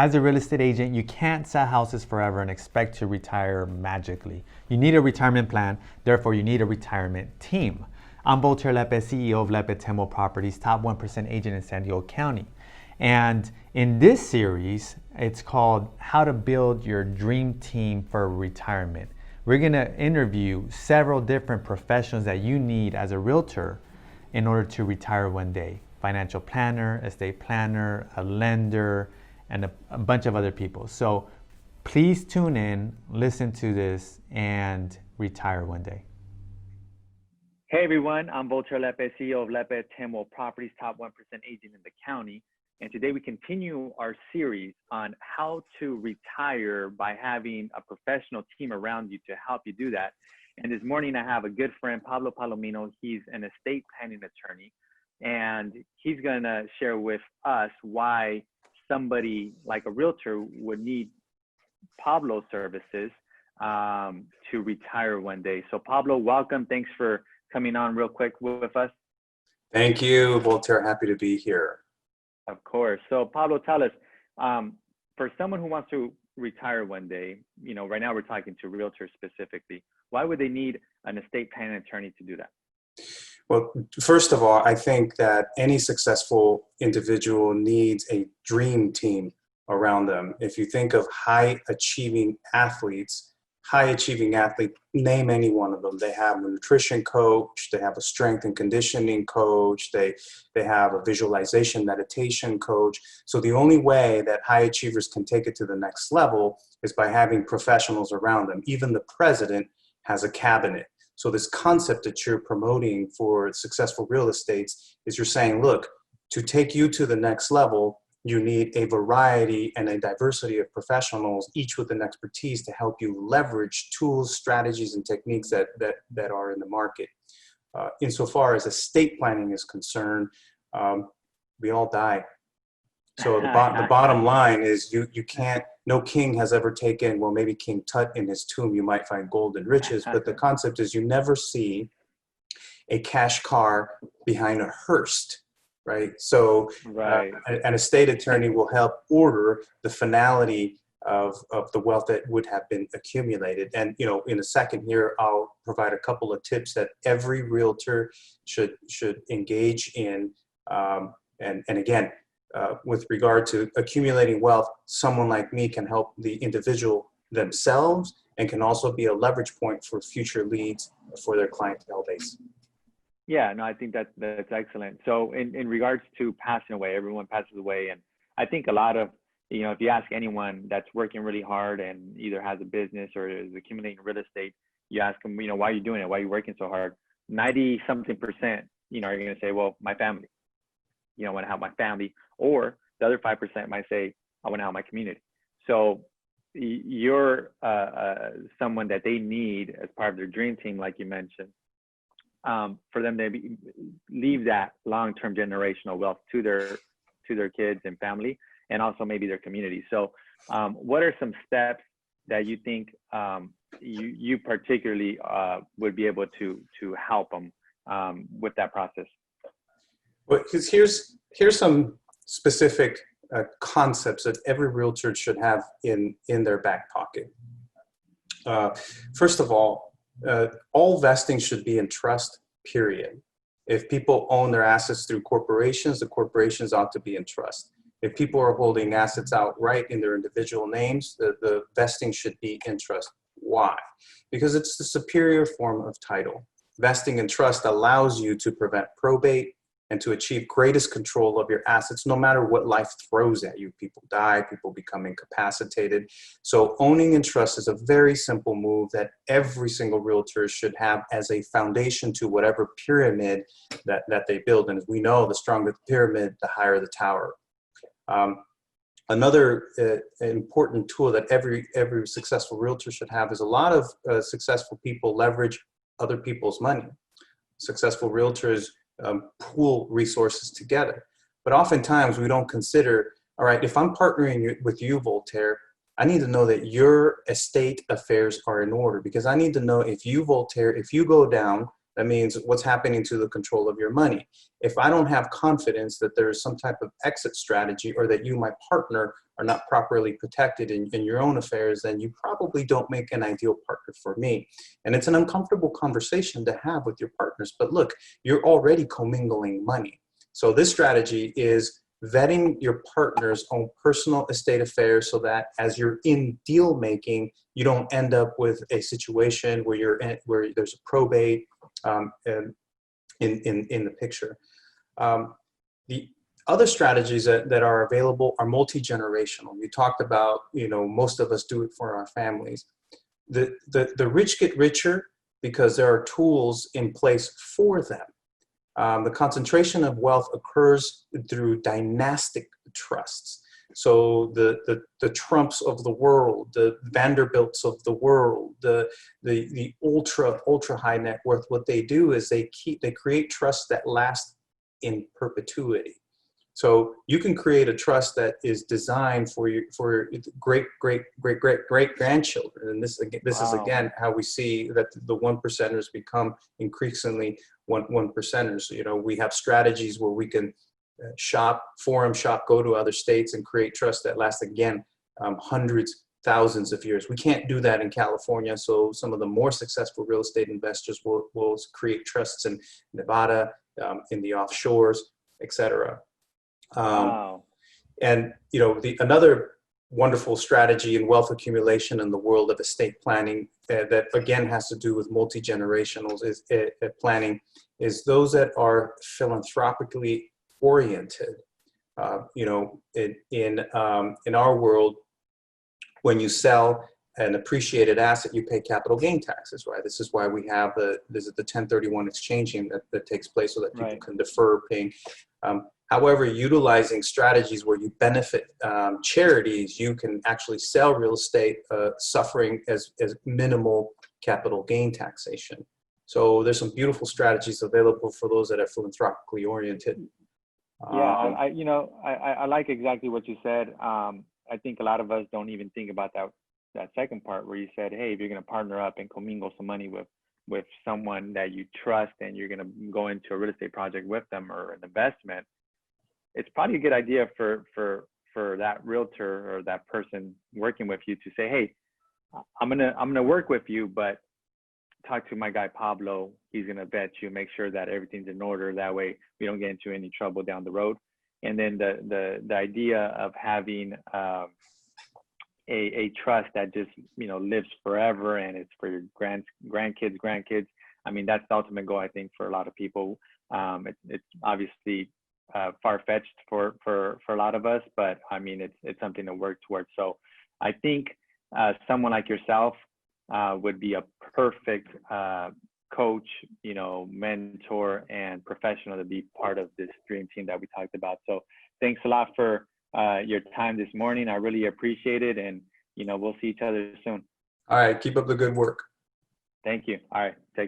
As a real estate agent, you can't sell houses forever and expect to retire magically. You need a retirement plan, therefore, you need a retirement team. I'm Voltaire Lepe, CEO of Lepe Temo Properties, top 1% agent in San Diego County. And in this series, it's called How to Build Your Dream Team for Retirement. We're going to interview several different professionals that you need as a realtor in order to retire one day. Financial planner, estate planner, a lender, and a bunch of other people. So please tune in, listen to this, and retire one day. Hey everyone, I'm Voltaire Lepe, CEO of Lepe Temo Properties, top 1% agent in the county. And today we continue our series on how to retire by having a professional team around you to help you do that. And this morning I have a good friend, Pablo Palomino. He's an estate planning attorney, and he's gonna share with us why somebody like a realtor would need Pablo's services to retire one day. So Pablo, welcome. Thanks for coming on real quick with us. Thank you, Voltaire. Happy to be here. Of course. So Pablo, tell us, for someone who wants to retire one day, you know, right now we're talking to realtors specifically, why would they need an estate planning attorney to do that? Well, first of all, I think that any successful individual needs a dream team around them. If you think of high achieving athletes, name any one of them. They have a nutrition coach, they have a strength and conditioning coach, they have a visualization meditation coach. So the only way that high achievers can take it to the next level is by having professionals around them. Even the president has a cabinet. So this concept that you're promoting for successful real estates is you're saying, look, to take you to the next level, you need a variety and a diversity of professionals, each with an expertise to help you leverage tools, strategies, and techniques that are in the market. Insofar as estate planning is concerned, we all die. So the bottom line is you can't, no king has ever taken, well, maybe King Tut in his tomb, you might find gold and riches, but the concept is you never see a cash car behind a hearse, right? So right. An estate attorney will help order the finality of the wealth that would have been accumulated. And, you know, in a second here, I'll provide a couple of tips that every realtor should engage in. And again, with regard to accumulating wealth, someone like me can help the individual themselves and can also be a leverage point for future leads for their clientele base. Yeah, no, I think that's excellent. So in regards to passing away, everyone passes away. And I think a lot of, you know, if you ask anyone that's working really hard and either has a business or is accumulating real estate, you ask them, you know, why are you doing it? Why are you working so hard? 90-something%, you know, are going to say, well, my family. You know, I want to help my family. Or the other 5% might say, I want to help my community. So you're someone that they need as part of their dream team, like you mentioned, for them to leave that long-term generational wealth to their kids and family, and also maybe their community. So what are some steps that you think you particularly would be able to help them with that process? Well, because here's some specific concepts that every realtor should have in their back pocket. First of all vesting should be in trust, period. If people own their assets through corporations, the corporations ought to be in trust. If people are holding assets outright in their individual names, the vesting should be in trust. Why? Because it's the superior form of title. Vesting in trust allows you to prevent probate and to achieve greatest control of your assets, no matter what life throws at you. People die, people become incapacitated. So owning in trust is a very simple move that every single realtor should have as a foundation to whatever pyramid that they build. And as we know, the stronger the pyramid, the higher the tower. Another important tool that every successful realtor should have is a lot of successful people leverage other people's money. Successful realtors pool resources together. But oftentimes we don't consider, all right, if I'm partnering with you, Voltaire, I need to know that your estate affairs are in order, because I need to know if you, Voltaire, if you go down, That means what's happening to the control of your money. If I don't have confidence that there's some type of exit strategy, or that you, my partner, are not properly protected in your own affairs, then you probably don't make an ideal partner for me. And it's an uncomfortable conversation to have with your partners. But look, you're already commingling money. So this strategy is vetting your partner's own personal estate affairs, so that as you're in deal making, you don't end up with a situation where where there's a probate in the picture. The other strategies that are available are multi-generational. You talked about, most of us do it for our families. The rich get richer because there are tools in place for them. The concentration of wealth occurs through dynastic trusts. So the Trumps of the world, the Vanderbilts of the world, the ultra high net worth, what they do is they create trusts that last in perpetuity. So you can create a trust that is designed for great grandchildren. And this is again how we see that the one percenters become increasingly one percenters. We have strategies where we can forum shop, go to other states and create trusts that last again hundreds, thousands of years. We can't do that in California. So some of the more successful real estate investors will create trusts in Nevada, in the offshores, etc. Wow. And another wonderful strategy in wealth accumulation in the world of estate planning that again has to do with multi-generational planning is those that are philanthropically oriented. In our world, when you sell an appreciated asset, you pay capital gain taxes, right? This is why we have the 1031 exchanging that takes place, so that people can defer paying. However, utilizing strategies where you benefit charities, you can actually sell real estate suffering as minimal capital gain taxation. So there's some beautiful strategies available for those that are philanthropically oriented. Yeah, I like exactly what you said. I think a lot of us don't even think about that second part where you said, hey, if you're going to partner up and commingle some money with someone that you trust, and you're going to go into a real estate project with them or an investment, it's probably a good idea for that realtor or that person working with you to say, hey, I'm gonna work with you, but talk to my guy Pablo. He's gonna vet you, make sure that everything's in order. That way we don't get into any trouble down the road. And then the idea of having a trust that just lives forever, and it's for your grandkids. I mean, that's the ultimate goal, I think, for a lot of people. It's obviously far-fetched for a lot of us, but I mean, it's something to work towards. So I think someone like yourself would be a perfect coach, mentor and professional to be part of this dream team that we talked about. So thanks a lot for your time this morning. I really appreciate it, and we'll see each other soon. All right, keep up the good work. Thank you. All right, take care.